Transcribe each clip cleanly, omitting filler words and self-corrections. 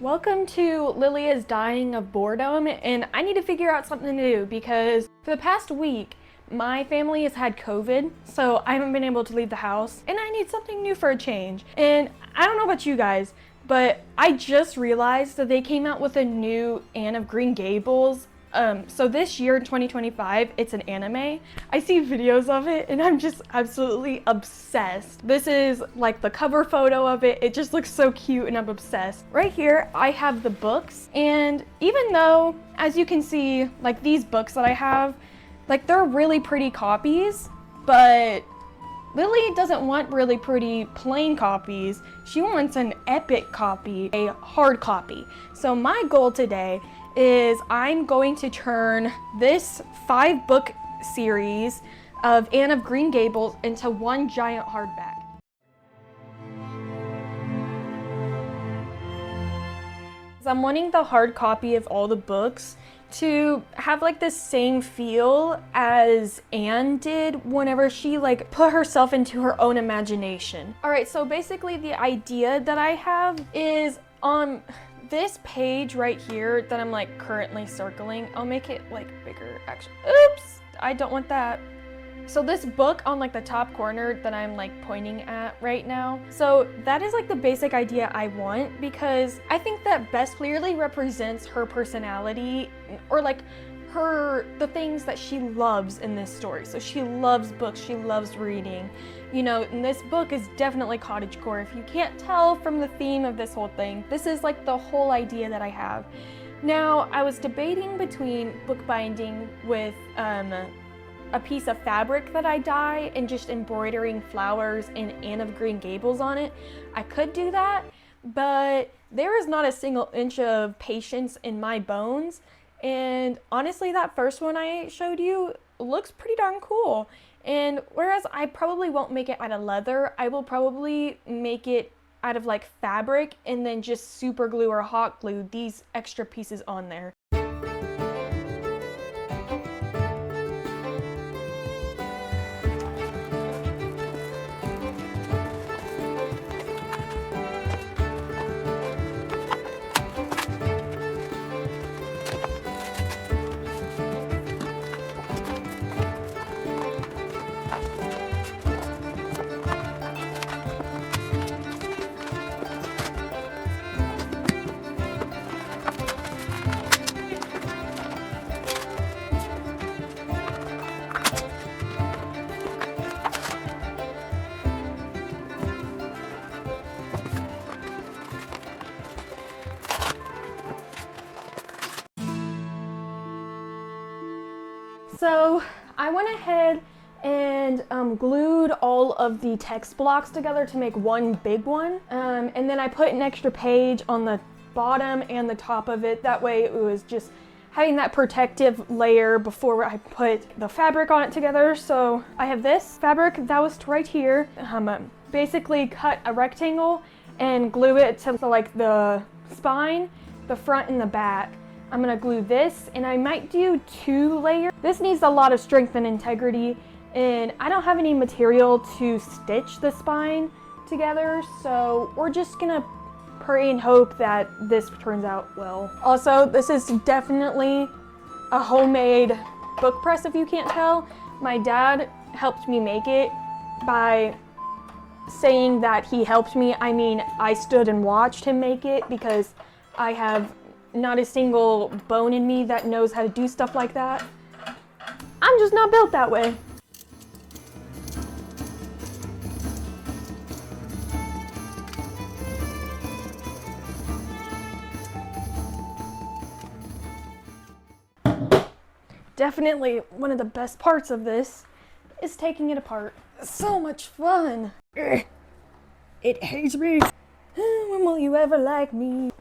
Welcome to Lilly is dying of boredom, and I need to figure out something to do because for the past week, my family has had COVID, so I haven't been able to leave the house, and I need something new for a change. And I don't know about you guys, but I just realized that they came out with a new Anne of Green Gables. So this year in 2025, it's an anime. I see videos of it and I'm just absolutely obsessed. This is like the cover photo of it. It just looks so cute and I'm obsessed. Right here, I have the books, and even though, as you can see, like these books that I have, like they're really pretty copies, but Lilly doesn't want really pretty plain copies. She wants an epic copy, a hard copy. So my goal today is I'm going to turn this 5-book series of Anne of Green Gables into one giant hardback. I'm wanting the hard copy of all the books to have like the same feel as Anne did whenever she like put herself into her own imagination. All right, so basically the idea that I have is on this page right here that I'm like currently circling. I'll make it like bigger actually. Oops, I don't want that. So this book on like the top corner that I'm like pointing at right now. So that is like the basic idea I want, because I think that best clearly represents her personality, or like the things that she loves in this story. So she loves books, she loves reading. You know, and this book is definitely cottagecore. If you can't tell from the theme of this whole thing, this is like the whole idea that I have. Now, I was debating between bookbinding with a piece of fabric that I dye and just embroidering flowers and Anne of Green Gables on it. I could do that, but there is not a single inch of patience in my bones. And honestly, that first one I showed you looks pretty darn cool. And whereas I probably won't make it out of leather, I will probably make it out of like fabric and then just super glue or hot glue these extra pieces on there. So I went ahead and glued all of the text blocks together to make one big one. And then I put an extra page on the bottom and the top of it. That way it was just having that protective layer before I put the fabric on it together. So I have this fabric that was right here. Basically cut a rectangle and glue it to like the spine, the front and the back. I'm gonna glue this, and I might do 2 layers. This needs a lot of strength and integrity, and I don't have any material to stitch the spine together, so we're just gonna pray and hope that this turns out well. Also, this is definitely a homemade book press, if you can't tell. My dad helped me make it. By saying that he helped me, I mean I stood and watched him make it, because I have not a single bone in me that knows how to do stuff like that. I'm just not built that way. Definitely one of the best parts of this is taking it apart. So much fun. It hates me. When will you ever like me?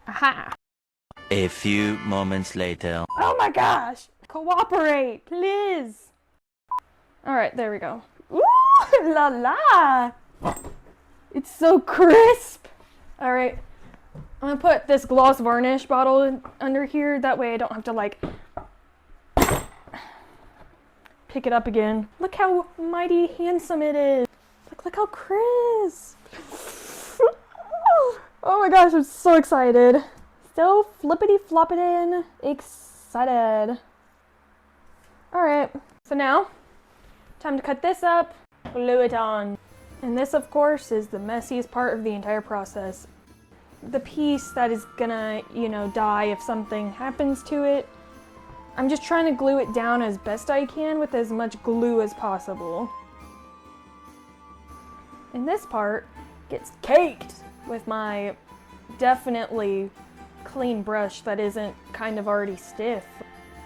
Aha. A few moments later. Oh my gosh! Cooperate, please! Alright, there we go. Ooh, la la! It's so crisp! Alright, I'm gonna put this gloss varnish bottle under here. That way I don't have to like pick it up again. Look how mighty handsome it is. Look how crisp! Oh my gosh, I'm so excited. So flippity floppity excited. Alright, so now, time to cut this up, glue it on. And this, of course, is the messiest part of the entire process. The piece that is gonna, die if something happens to it. I'm just trying to glue it down as best I can with as much glue as possible. And this part gets caked with my definitely clean brush that isn't kind of already stiff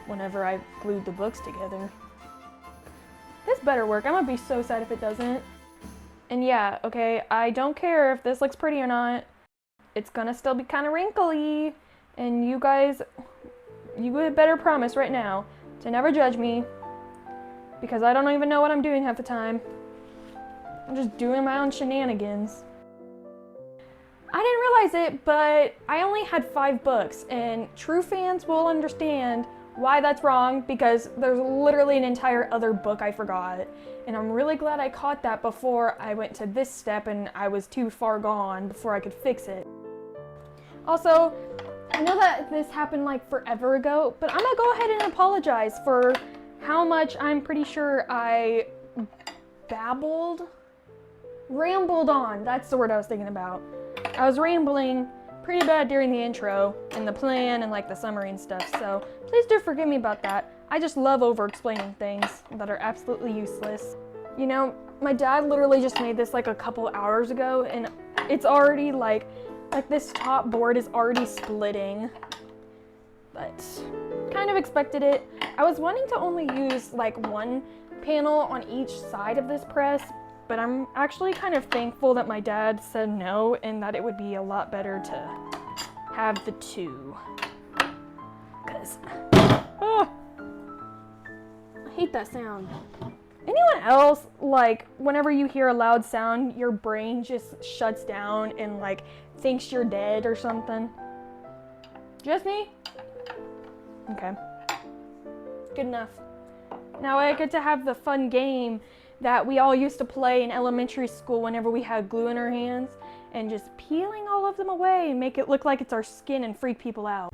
whenever I glued the books together. This better work. I'm gonna be so sad if it doesn't. And yeah, okay, I don't care if this looks pretty or not. It's gonna still be kind of wrinkly. And you guys, you had better promise right now to never judge me, because I don't even know what I'm doing half the time. I'm just doing my own shenanigans. I didn't realize it, but I only had 5 books, and true fans will understand why that's wrong, because there's literally an entire other book I forgot. And I'm really glad I caught that before I went to this step and I was too far gone before I could fix it. Also, I know that this happened like forever ago, but I'm gonna go ahead and apologize for how much I'm pretty sure I rambled on. That's the word I was thinking about. I was rambling pretty bad during the intro and the plan and like the summary and stuff, so please do forgive me about that. I just love over-explaining things that are absolutely useless. My dad literally just made this like a couple hours ago, and it's already like this top board is already splitting, but kind of expected it. I was wanting to only use like one panel on each side of this press, but I'm actually kind of thankful that my dad said no, and that it would be a lot better to have the 2. Because, I hate that sound. Anyone else, like, whenever you hear a loud sound, your brain just shuts down and, like, thinks you're dead or something? Just me? Okay. Good enough. Now I get to have the fun game that we all used to play in elementary school whenever we had glue in our hands, and just peeling all of them away and make it look like it's our skin and freak people out.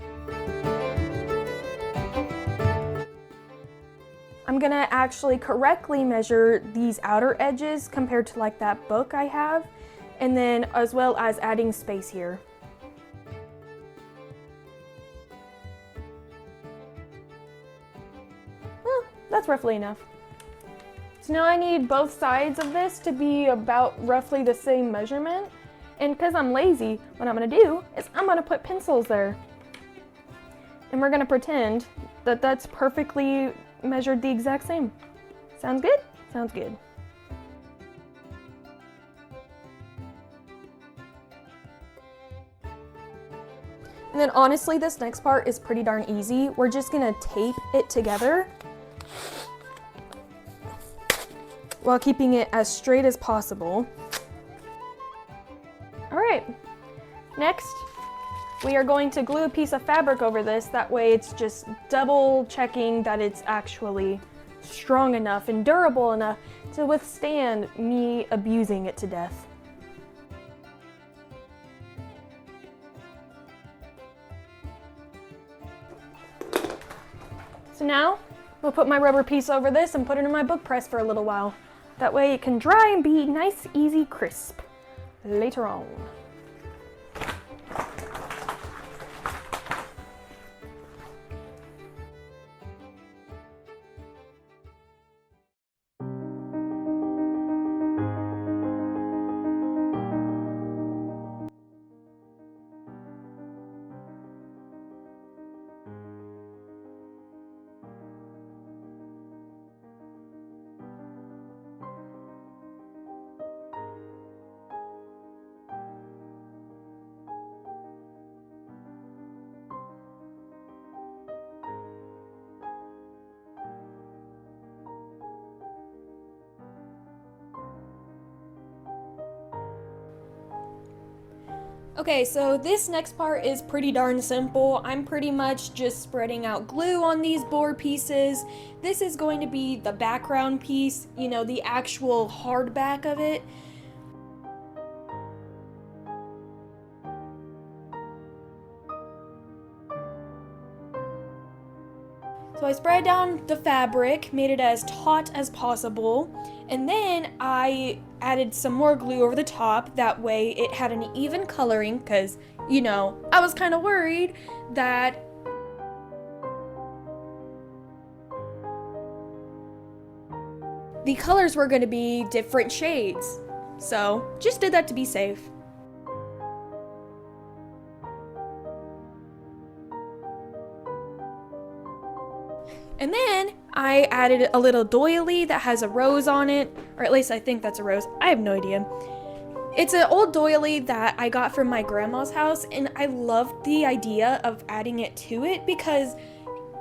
I'm gonna actually correctly measure these outer edges compared to like that book I have, and then as well as adding space here. Well, that's roughly enough. So now I need both sides of this to be about roughly the same measurement, and because I'm lazy, what I'm gonna do is I'm gonna put pencils there. And we're gonna pretend that that's perfectly measured the exact same. Sounds good? Sounds good. And then honestly, this next part is pretty darn easy. We're just gonna tape it together while keeping it as straight as possible. All right, next, we are going to glue a piece of fabric over this. That way it's just double checking that it's actually strong enough and durable enough to withstand me abusing it to death. So now, we'll put my rubber piece over this and put it in my book press for a little while. That way it can dry and be nice, easy, crisp later on. Okay, so this next part is pretty darn simple. I'm pretty much just spreading out glue on these board pieces. This is going to be the background piece, the actual hard back of it. So I spread down the fabric, made it as taut as possible, and then I added some more glue over the top. That way it had an even coloring, because, you know, I was kind of worried that the colors were going to be different shades. So just did that to be safe. And then I added a little doily that has a rose on it, or at least I think that's a rose. I have no idea. It's an old doily that I got from my grandma's house, and I loved the idea of adding it to it because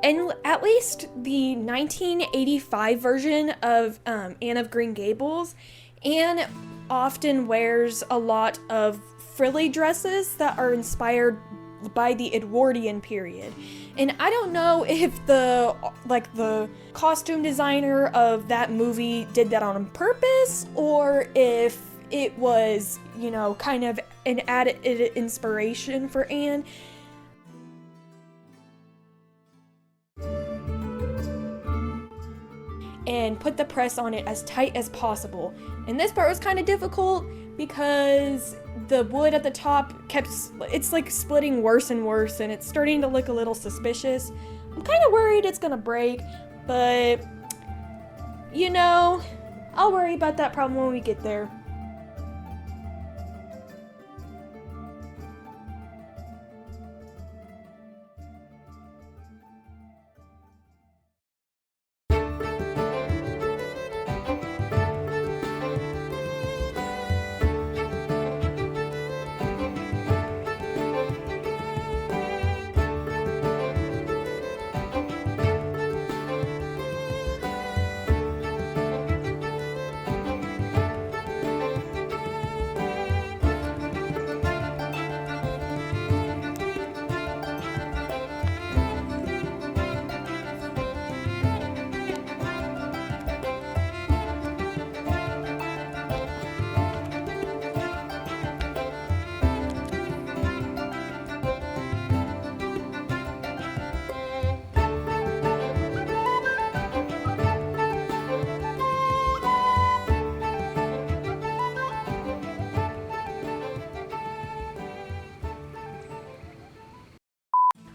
in at least the 1985 version of Anne of Green Gables, Anne often wears a lot of frilly dresses that are inspired by the Edwardian period. And I don't know if the costume designer of that movie did that on purpose, or if it was, you know, kind of an added inspiration for Anne. And put the press on it as tight as possible. And this part was kind of difficult because the wood at the top it's like splitting worse and worse, and it's starting to look a little suspicious. I'm kind of worried it's gonna break, but you know, I'll worry about that problem when we get there.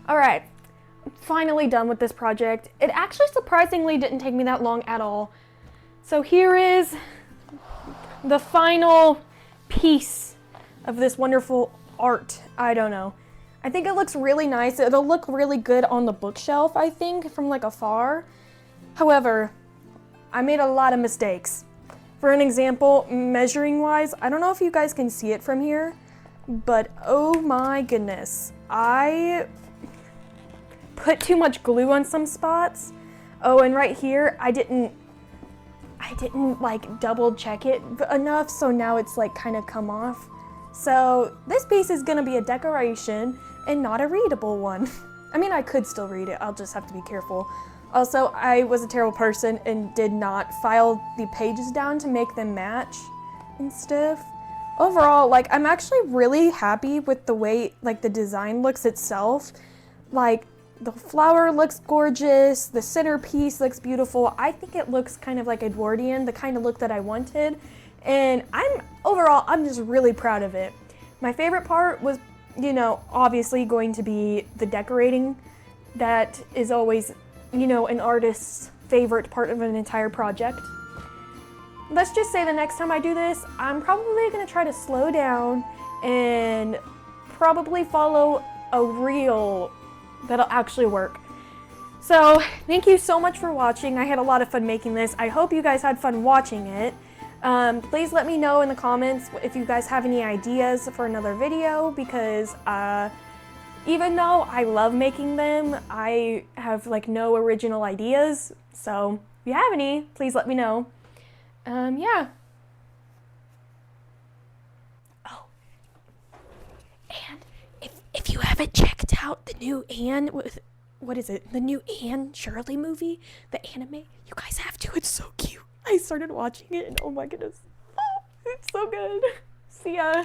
Alright, finally done with this project. It actually surprisingly didn't take me that long at all. So here is the final piece of this wonderful art. I don't know. I think it looks really nice. It'll look really good on the bookshelf, I think, from like afar. However, I made a lot of mistakes. For an example, measuring wise, I don't know if you guys can see it from here, but oh my goodness. I put too much glue on some spots. Oh, and right here, I didn't like double check it enough, so now it's like kind of come off. So this piece is gonna be a decoration and not a readable one. I mean, I could still read it, I'll just have to be careful. Also, I was a terrible person and did not file the pages down to make them match and stuff. Overall, like, I'm actually really happy with the way, like, the design looks itself. Like, the flower looks gorgeous, the centerpiece looks beautiful. I think it looks kind of like Edwardian, the kind of look that I wanted. And I'm just really proud of it. My favorite part was, you know, obviously going to be the decorating. That is always, you know, an artist's favorite part of an entire project. Let's just say the next time I do this, I'm probably gonna try to slow down and probably follow a reel that'll actually work. So thank you so much for watching. I had a lot of fun making this. I hope you guys had fun watching it. Please let me know in the comments if you guys have any ideas for another video, because even though I love making them, I have like no original ideas. So if you have any, please let me know. Yeah. Oh, and if you haven't checked out the new Anne, what is it? The new Anne Shirley movie, the anime, you guys have to. It's so cute. I started watching it and oh my goodness, it's so good. See ya.